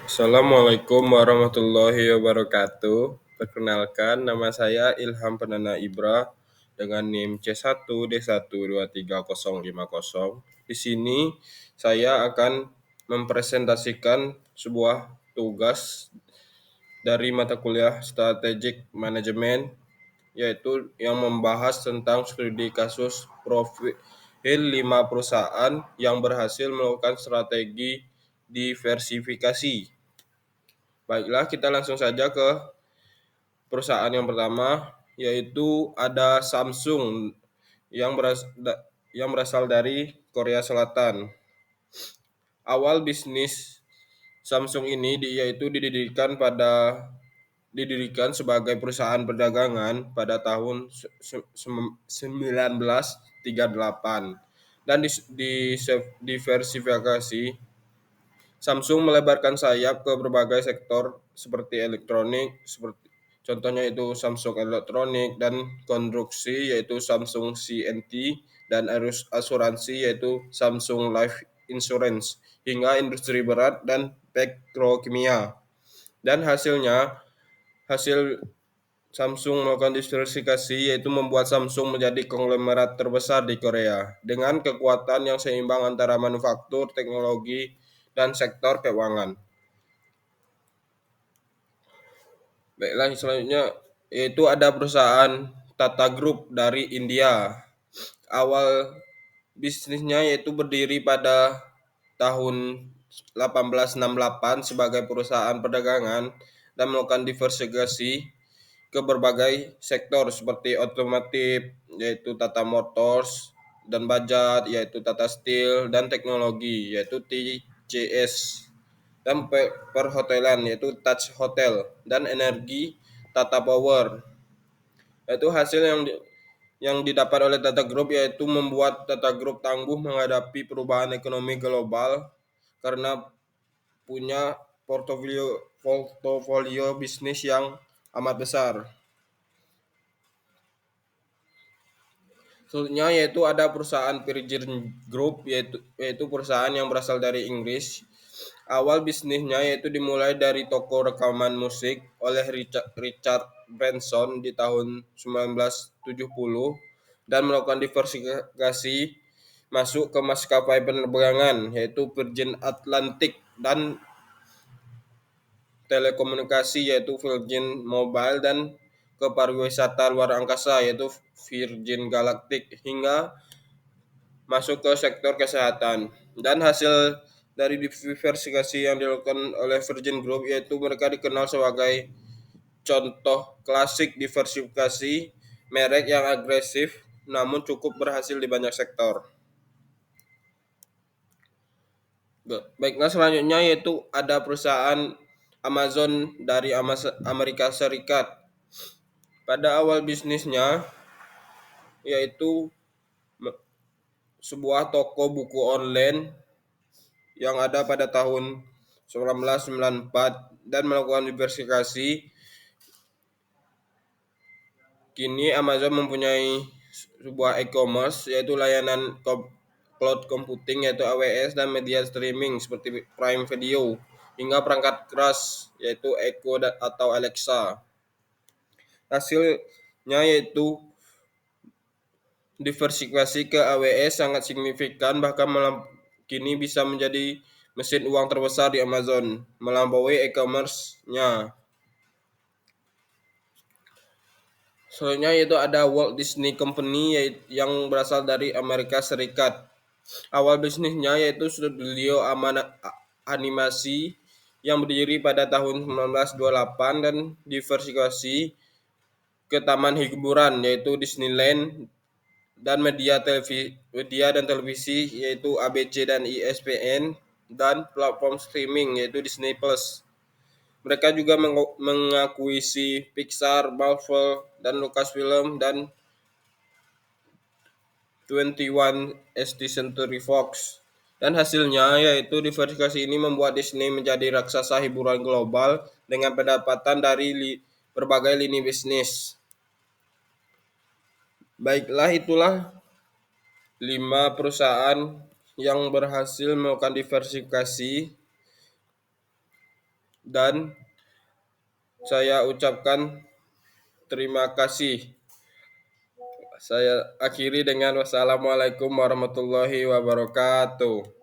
Assalamualaikum warahmatullahi wabarakatuh. Perkenalkan, nama saya Ilham Penana Ibra dengan NIM C1D1235050. Di sini saya akan mempresentasikan sebuah tugas dari mata kuliah Strategic Management, yaitu yang membahas tentang studi kasus profil 5 perusahaan yang berhasil melakukan strategi diversifikasi. Baiklah, kita langsung saja ke perusahaan yang pertama, yaitu ada Samsung yang berasal dari Korea Selatan. Awal bisnis Samsung ini yaitu didirikan sebagai perusahaan perdagangan pada tahun 1938 dan diversifikasi. Samsung melebarkan sayap ke berbagai sektor seperti elektronik, seperti contohnya itu Samsung Elektronik, dan konstruksi yaitu Samsung CNT, dan asuransi yaitu Samsung Life Insurance, hingga industri berat dan petrokimia. Dan hasil Samsung melakukan diversifikasi yaitu membuat Samsung menjadi konglomerat terbesar di Korea dengan kekuatan yang seimbang antara manufaktur, teknologi, dan sektor keuangan. Baiklah, selanjutnya yaitu ada perusahaan Tata Group dari India. Awal bisnisnya yaitu berdiri pada tahun 1868 sebagai perusahaan perdagangan dan melakukan diversifikasi ke berbagai sektor seperti otomotif yaitu Tata Motors, dan Bajaj yaitu Tata Steel, dan teknologi yaitu TCS, dan perhotelan yaitu Taj Hotel, dan energi Tata Power. Itu hasil yang didapat oleh Tata Group yaitu membuat Tata Group tangguh menghadapi perubahan ekonomi global karena punya portofolio bisnis yang amat besar. Selanjutnya yaitu ada perusahaan Virgin Group, yaitu perusahaan yang berasal dari Inggris. Awal bisnisnya yaitu dimulai dari toko rekaman musik oleh Richard Branson di tahun 1970 dan melakukan diversifikasi masuk ke maskapai penerbangan yaitu Virgin Atlantic, dan telekomunikasi yaitu Virgin Mobile, dan ke pariwisata luar angkasa yaitu Virgin Galactic, hingga masuk ke sektor kesehatan. Dan hasil dari diversifikasi yang dilakukan oleh Virgin Group yaitu mereka dikenal sebagai contoh klasik diversifikasi merek yang agresif namun cukup berhasil di banyak sektor. Baiklah, selanjutnya yaitu ada perusahaan Amazon dari Amerika Serikat. Pada awal bisnisnya yaitu sebuah toko buku online yang ada pada tahun 1994 dan melakukan diversifikasi. Kini Amazon mempunyai sebuah e-commerce yaitu layanan cloud computing yaitu AWS, dan media streaming seperti Prime Video, hingga perangkat keras yaitu Echo atau Alexa. Hasilnya yaitu diversifikasi ke AWS sangat signifikan, bahkan kini bisa menjadi mesin uang terbesar di Amazon melampaui e-commerce-nya. Selanjutnya yaitu ada Walt Disney Company yang berasal dari Amerika Serikat. Awal bisnisnya yaitu studio animasi yang berdiri pada tahun 1928 dan diversifikasi ke taman hiburan yaitu Disneyland, dan media dan televisi yaitu ABC dan ESPN, dan platform streaming yaitu Disney Plus. Mereka juga mengakuisisi Pixar, Marvel, dan Lucasfilm, dan 21st Century Fox. Dan hasilnya yaitu diversifikasi ini membuat Disney menjadi raksasa hiburan global dengan pendapatan dari berbagai lini bisnis. Baiklah, itulah 5 perusahaan yang berhasil melakukan diversifikasi dan saya ucapkan terima kasih. Saya akhiri dengan wassalamualaikum warahmatullahi wabarakatuh.